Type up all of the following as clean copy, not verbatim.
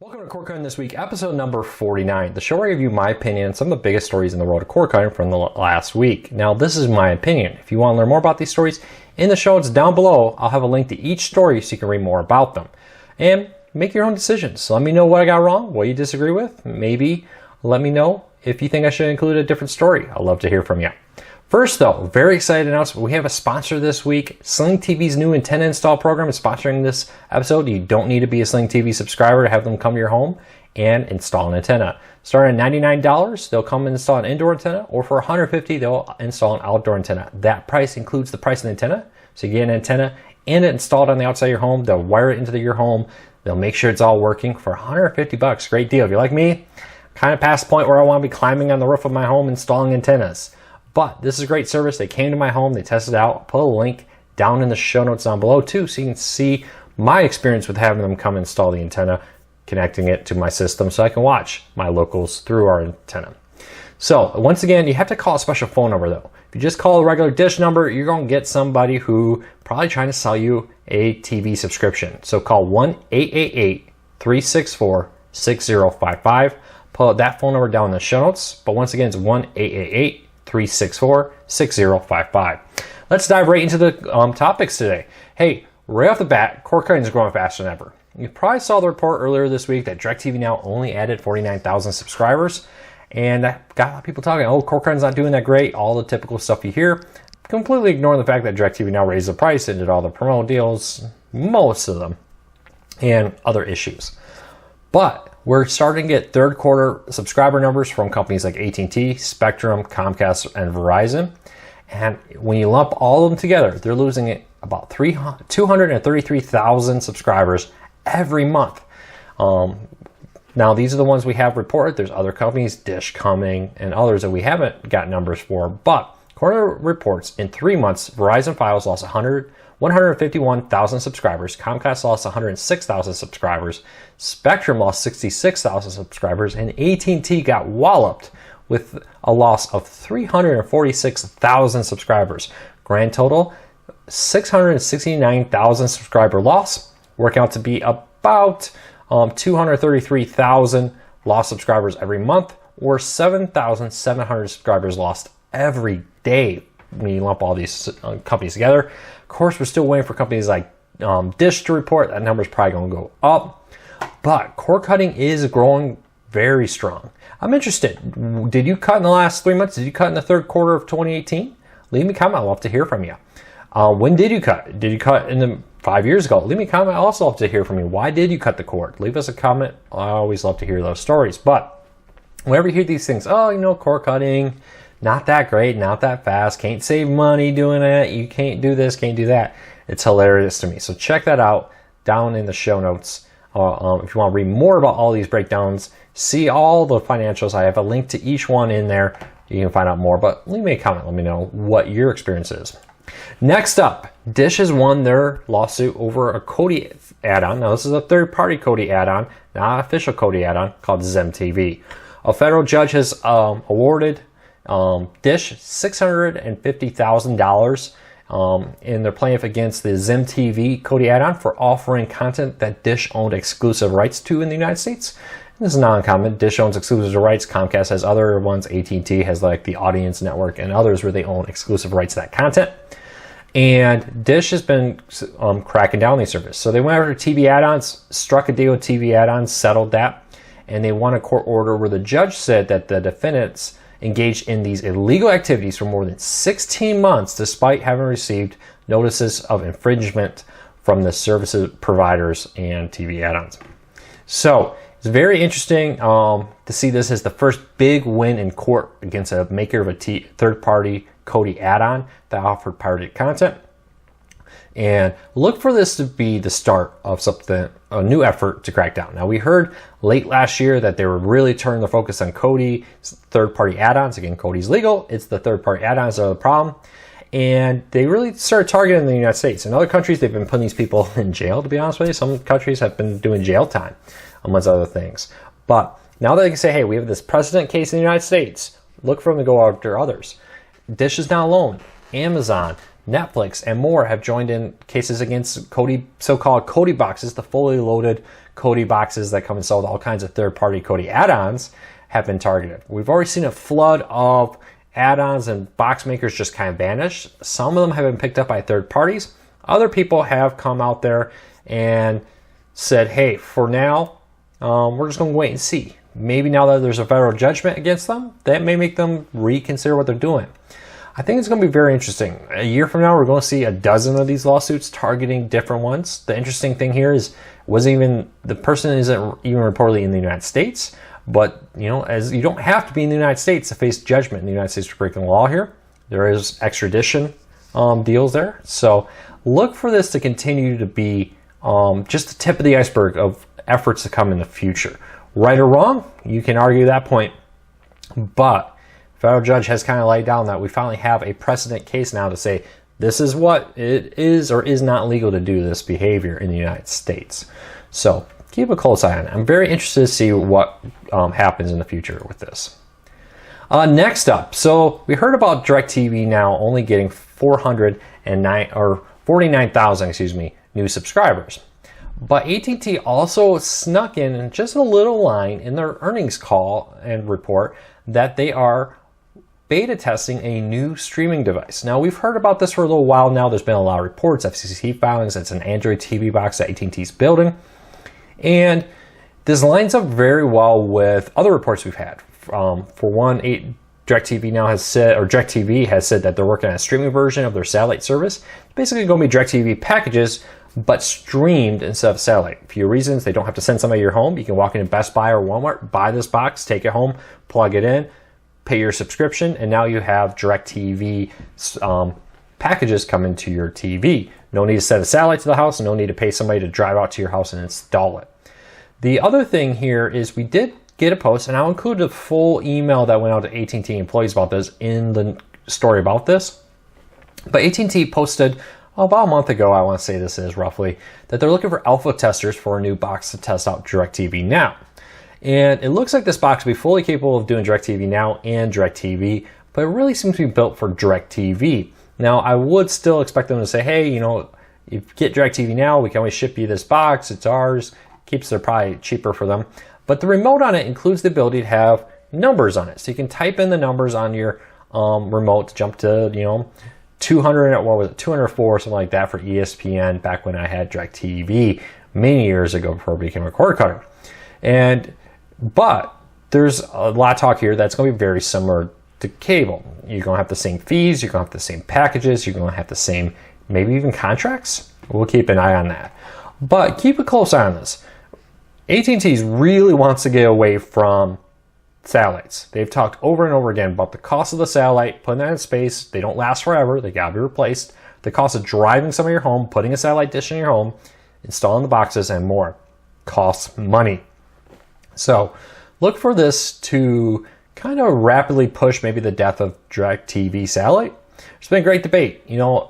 Welcome to Cord Cutting This Week, episode number 49, the show where I give you my opinion on some of the biggest stories in the world of cord cutting from the last week. Now, this is my opinion. If you want to learn more about these stories, in the show notes down below, I'll have a link to each story so you can read more about them. And make your own decisions. So let me know what I got wrong, what you disagree with. Maybe let me know if you think I should include a different story. I'd love to hear from you. First though, very excited announcement. We have a sponsor this week. Sling TV's new antenna install program is sponsoring this episode. You don't need to be a Sling TV subscriber to have them come to your home and install an antenna. Starting at $99, they'll come and install an indoor antenna, or for $150, they'll install an outdoor antenna. That price includes the price of the antenna. So you get an antenna and install it on the outside of your home. They'll wire it into your home. They'll make sure it's all working for $150. Great deal. If you're like me, kind of past the point where I want to be climbing on the roof of my home installing antennas. But this is a great service. They came to my home, they tested it out. I'll put a link down in the show notes down below too, so you can see my experience with having them come install the antenna, connecting it to my system so I can watch my locals through our antenna. So once again, you have to call a special phone number though. If you just call a regular dish number, you're going to get somebody who probably trying to sell you a TV subscription. So call 1-888-364-6055. Put that phone number down in the show notes. But once again, it's 1-888-364-6055. Let's dive right into the topics today. Hey, right off the bat, cord cutting is growing faster than ever. You probably saw the report earlier this week that DIRECTV now only added 49,000 subscribers. And that got a lot of people talking, oh, cord cutting's not doing that great, all the typical stuff you hear. Completely ignoring the fact that DIRECTV now raised the price and did all the promo deals, most of them, and other issues. But we're starting to get third quarter subscriber numbers from companies like AT&T, Spectrum, Comcast, and Verizon. And when you lump all of them together, they're losing about 233,000 subscribers every month. Now, these are the ones we have reported. There's other companies, Dish coming, and others that we haven't got numbers for. But according to reports, in 3 months, Verizon Fios lost 151,000 subscribers. Comcast lost 106,000 subscribers. Spectrum lost 66,000 subscribers. And AT&T got walloped with a loss of 346,000 subscribers. Grand total, 669,000 subscriber loss, working out to be about 233,000 lost subscribers every month, or 7,700 subscribers lost every day when you lump all these companies together. Of course, we're still waiting for companies like Dish to report. That number is probably going to go up. But cord cutting is growing very strong. I'm interested. Did you cut in the last 3 months? Did you cut in the third quarter of 2018? Leave me a comment. I'd love to hear from you. When did you cut? Did you cut in the 5 years ago? Leave me a comment. I'd also love to hear from you. Why did you cut the cord? Leave us a comment. I always love to hear those stories. But whenever you hear these things, oh, you know, cord cutting, not that great, not that fast, can't save money doing it, you can't do this, can't do that. It's hilarious to me. So check that out down in the show notes. If you want to read more about all these breakdowns, see all the financials. I have a link to each one in there. You can find out more, but leave me a comment. Let me know what your experience is. Next up, Dish has won their lawsuit over a Kodi add-on. Now, this is a third-party Kodi add-on, not an official Kodi add-on, called XemTV. A federal judge has awarded Dish $650,000 in their plaintiff against the XemTV Kodi add-on for offering content that Dish owned exclusive rights to in the United States. And this is not uncommon. Dish owns exclusive rights. Cromcast has other ones. AT&T has like the Audience Network and others where they own exclusive rights to that content. And Dish has been cracking down on these services. So they went after TV add-ons, struck a deal with TV add-ons, settled that, and they won a court order where the judge said that the defendants engaged in these illegal activities for more than 16 months despite having received notices of infringement from the services providers and TV add-ons. So it's very interesting to see this as the first big win in court against a maker of a third-party Kodi add-on that offered pirated content. And look for this to be the start of something, a new effort to crack down. Now, we heard late last year that they were really turning their focus on Kodi third-party add-ons. Again, Kodi's legal. It's the third-party add-ons that are the problem. And they really started targeting the United States. In other countries, they've been putting these people in jail, to be honest with you. Some countries have been doing jail time, amongst other things. But now that they can say, hey, we have this precedent case in the United States, look for them to go after others. Dish is not alone. Amazon, Netflix, and more have joined in cases against Kodi, so-called Kodi boxes, the fully loaded Kodi boxes that come and sell with all kinds of third-party Kodi add-ons have been targeted. We've already seen a flood of add-ons and box makers just kind of vanish. Some of them have been picked up by third parties. Other people have come out there and said, hey, for now, we're just going to wait and see. Maybe now that there's a federal judgment against them, that may make them reconsider what they're doing. I think it's going to be very interesting. A year from now, we're going to see a dozen of these lawsuits targeting different ones. The interesting thing here is, the person isn't even reportedly in the United States, but as you don't have to be in the United States to face judgment in the United States for breaking the law here. There is extradition deals there. So look for this to continue to be just the tip of the iceberg of efforts to come in the future. Right or wrong, you can argue that point, but federal judge has kind of laid down that we finally have a precedent case now to say this is what it is or is not legal to do this behavior in the United States. So keep a close eye on it. I'm very interested to see what happens in the future with this. Next up, so we heard about DIRECTV now only getting 49,000, new subscribers. But AT&T also snuck in just a little line in their earnings call and report that they are beta testing a new streaming device. Now, we've heard about this for a little while now. There's been a lot of reports, FCC filings. It's an Android TV box that AT&T is building. And this lines up very well with other reports we've had. For one, DIRECTV has said that they're working on a streaming version of their satellite service. It's basically going to be DIRECTV packages, but streamed instead of satellite. A few reasons: they don't have to send somebody to your home. You can walk into Best Buy or Walmart, buy this box, take it home, plug it in, pay your subscription, and now you have DIRECTV packages coming to your TV. No need to send a satellite to the house, and no need to pay somebody to drive out to your house and install it. The other thing here is we did get a post, and I'll include the full email that went out to AT&T employees about this in the story about this. But AT&T posted about a month ago, I want to say this is roughly, that they're looking for alpha testers for a new box to test out DIRECTV Now. And it looks like this box will be fully capable of doing DIRECTV Now and DIRECTV, but it really seems to be built for DIRECTV. Now, I would still expect them to say, hey, you get DIRECTV Now, we can always ship you this box, it's ours, keeps it probably cheaper for them. But the remote on it includes the ability to have numbers on it. So you can type in the numbers on your remote to jump to, 204 or something like that for ESPN back when I had DIRECTV many years ago before it became a cord cutter. But there's a lot of talk here that's going to be very similar to cable. You're going to have the same fees, you're going to have the same packages, you're going to have the same, maybe even contracts. We'll keep an eye on that. But keep a close eye on this. AT&T really wants to get away from satellites. They've talked over and over again about the cost of the satellite, putting that in space. They don't last forever. They got to be replaced. The cost of driving some of your home, putting a satellite dish in your home, installing the boxes, and more costs money. So look for this to kind of rapidly push maybe the death of DIRECTV satellite. There's been a great debate.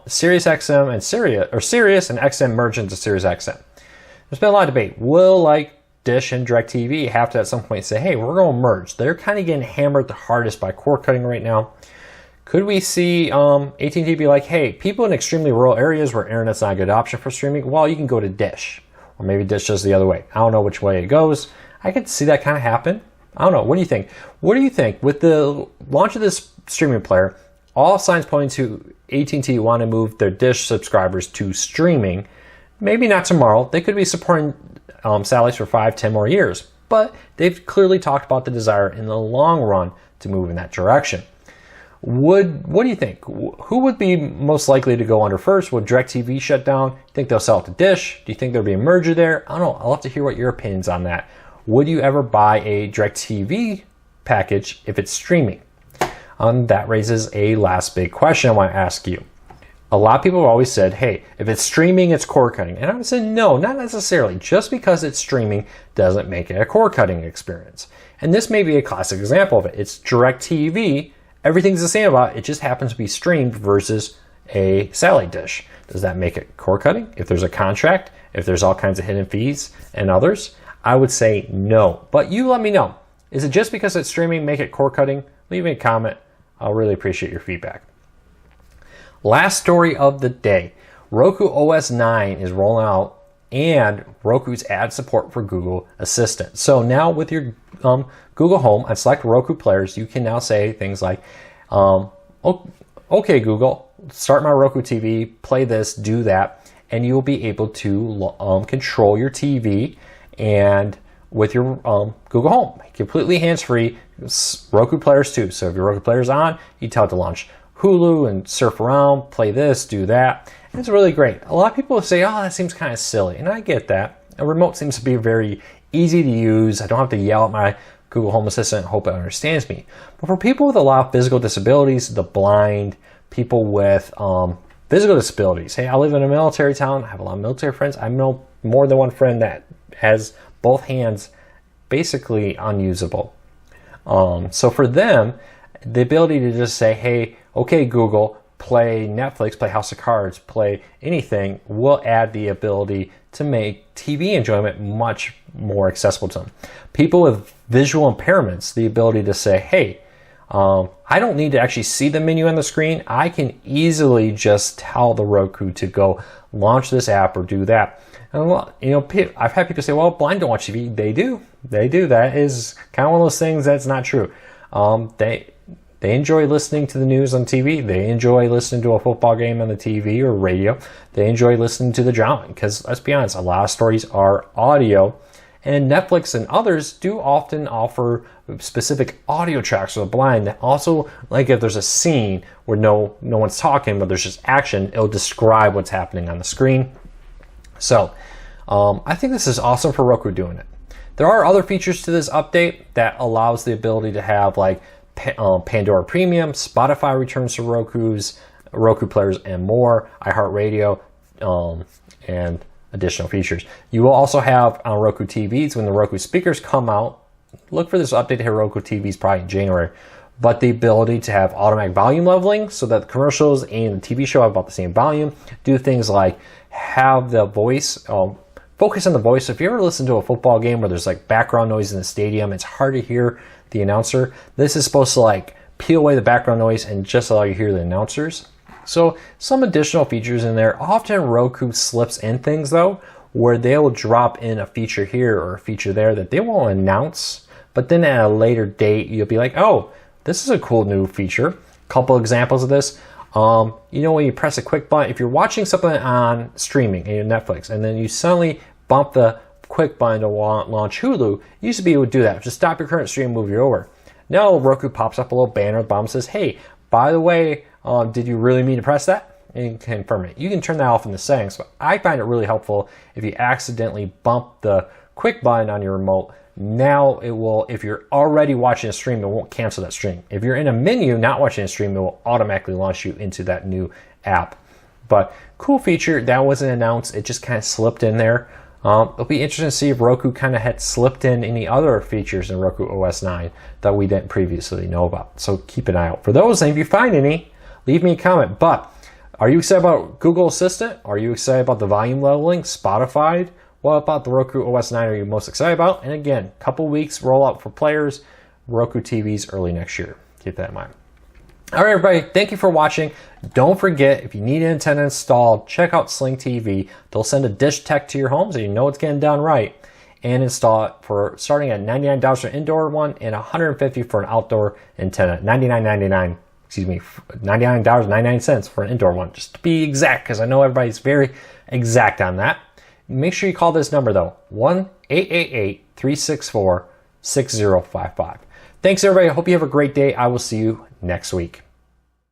Sirius XM and Sirius and XM merge into Sirius XM. There's been a lot of debate. Will Dish and DIRECTV have to at some point say, hey, we're going to merge? They're kind of getting hammered the hardest by cord cutting right now. Could we see AT&T be like, hey, people in extremely rural areas where internet's not a good option for streaming, well, you can go to Dish. Or maybe Dish does the other way. I don't know which way it goes. I could see that kind of happen. I don't know. What do you think? What do you think? With the launch of this streaming player, all signs pointing to AT&T want to move their Dish subscribers to streaming. Maybe not tomorrow. They could be supporting satellites for 5-10 more years. But they've clearly talked about the desire in the long run to move in that direction. What do you think? Who would be most likely to go under first? Would DIRECTV shut down? Do you think they'll sell it to Dish? Do you think there'll be a merger there? I don't know. I'll love to hear what your opinions on that. Would you ever buy a DIRECTV package if it's streaming? That raises a last big question I want to ask you. A lot of people have always said, hey, if it's streaming, it's cord cutting. And I would say, no, not necessarily. Just because it's streaming doesn't make it a cord cutting experience. And this may be a classic example of it. It's DIRECTV. Everything's the same about it. It just happens to be streamed versus a satellite dish. Does that make it cord cutting? If there's a contract, if there's all kinds of hidden fees and others, I would say no. But you let me know. Is it just because it's streaming, make it cord cutting? Leave me a comment. I'll really appreciate your feedback. Last story of the day. Roku OS9 is rolling out and Roku's added support for Google Assistant. So now with your Google Home on select Roku players, you can now say things like, okay Google, start my Roku TV, play this, do that, and you'll be able to control your TV and with your Google Home, completely hands-free. Roku players too. So if your Roku player's on, you tell it to launch Hulu and surf around, play this, do that. And it's really great. A lot of people say, oh, that seems kind of silly. And I get that. A remote seems to be very easy to use. I don't have to yell at my Google Home Assistant and hope it understands me. But for people with a lot of physical disabilities, the blind, people with physical disabilities. Hey, I live in a military town. I have a lot of military friends. I know more than one friend that has both hands basically unusable. So for them, the ability to just say, hey, okay, Google, play Netflix, play House of Cards, play anything, will add the ability to make TV enjoyment much more accessible to them. People with visual impairments, the ability to say, hey, I don't need to actually see the menu on the screen. I can easily just tell the Roku to go launch this app or do that. And I've had people say, well, blind don't watch TV. They do. That is kind of one of those things that's not true. They enjoy listening to the news on TV. They enjoy listening to a football game on the TV or radio. They enjoy listening to the drama because, let's be honest, a lot of stories are audio. And Netflix and others do often offer specific audio tracks for the blind that also, like if there's a scene where no one's talking, but there's just action, it'll describe what's happening on the screen. So I think this is awesome for Roku doing it. There are other features to this update that allows the ability to have like Pandora Premium, Spotify returns to Roku players and more, iHeartRadio, and additional features. You will also have on Roku TVs, when the Roku speakers come out, look for this update to hit Roku TVs probably in January, but the ability to have automatic volume leveling so that the commercials and the TV show have about the same volume. Do things like have the voice, focus on the voice. If you ever listen to a football game where there's like background noise in the stadium, it's hard to hear the announcer. This is supposed to like peel away the background noise and just allow you to hear the announcers. So some additional features in there. Often Roku slips in things though, where they will drop in a feature here or a feature there that they won't announce, but then at a later date, you'll be like, oh, this is a cool new feature. Couple examples of this. When you press a quick button, if you're watching something on streaming in Netflix, and then you suddenly bump the quick button to launch Hulu, you used to be able to do that. Just stop your current stream and move you over. Now Roku pops up a little banner at the bottom, says, hey, by the way, did you really mean to press that? And you can confirm it. You can turn that off in the settings, but I find it really helpful if you accidentally bump the quick button on your remote. Now it will, if you're already watching a stream, it won't cancel that stream. If you're in a menu not watching a stream, it will automatically launch you into that new app. But cool feature, that wasn't announced, it just kind of slipped in there. It'll be interesting to see if Roku kind of had slipped in any other features in Roku OS9 that we didn't previously know about. So keep an eye out for those, and if you find any, leave me a comment. But are you excited about Google Assistant? Are you excited about the volume leveling, Spotify? What about the Roku OS9 are you most excited about? And again, couple weeks rollout for players, Roku TVs early next year. Keep that in mind. All right, everybody, thank you for watching. Don't forget, if you need an antenna installed, check out Sling TV. They'll send a dish tech to your home so you know it's getting done right, and install it for starting at $99 for an indoor one and $150 for an outdoor antenna. $99.99 for an indoor one, just to be exact, because I know everybody's very exact on that. Make sure you call this number though, 1-888-364-6055. Thanks everybody, I hope you have a great day. I will see you next week.